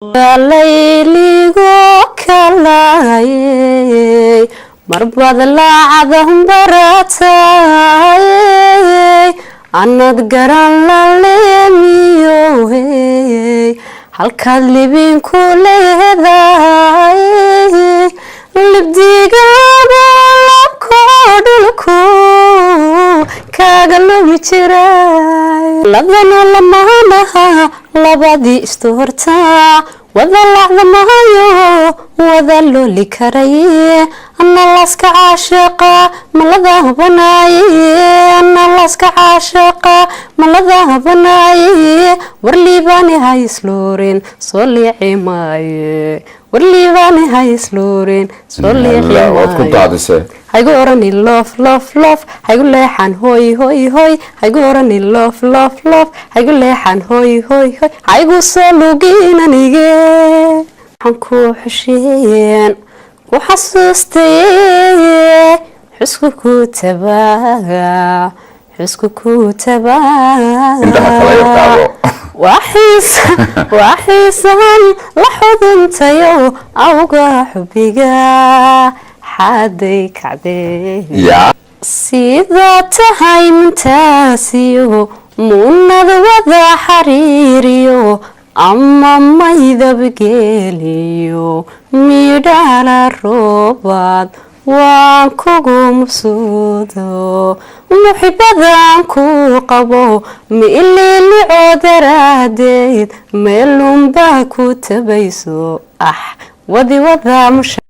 Layligo kalay marbad laacadahum baratay anad garan la leemiyo halkaad libin ku leedahay libdigaaga labkoodhulku kaaga lumi jiray labana lamaanaha labadii isdoortaa wada lacda mahayo wada looli karaye ana laska caashiqa malada habanaye ana laska caashiqa malada habanaye warliibani haysluurin soo liici maaye warliibani haysluurin soo liici maaye haygu orani loof loof loof haygu leexan hooy hooy hooy haygu orani loof loof loof haygu leexan hooy hooy hooy haygu soo lugin anige waxaan ku xusheeyeen ku xasuustay xusku ku tabaaga waxiisan la xuduntayo awga xubiga xaday kacdee sidaa tahay mintaasiyo muunad wada xariiriyo ama maydabgeeliyo midhala roobaad waan kugu mabsuudo muxibadan ku qabo miililicoo daraadeed meelunbaa ku tabayso wadi wada musha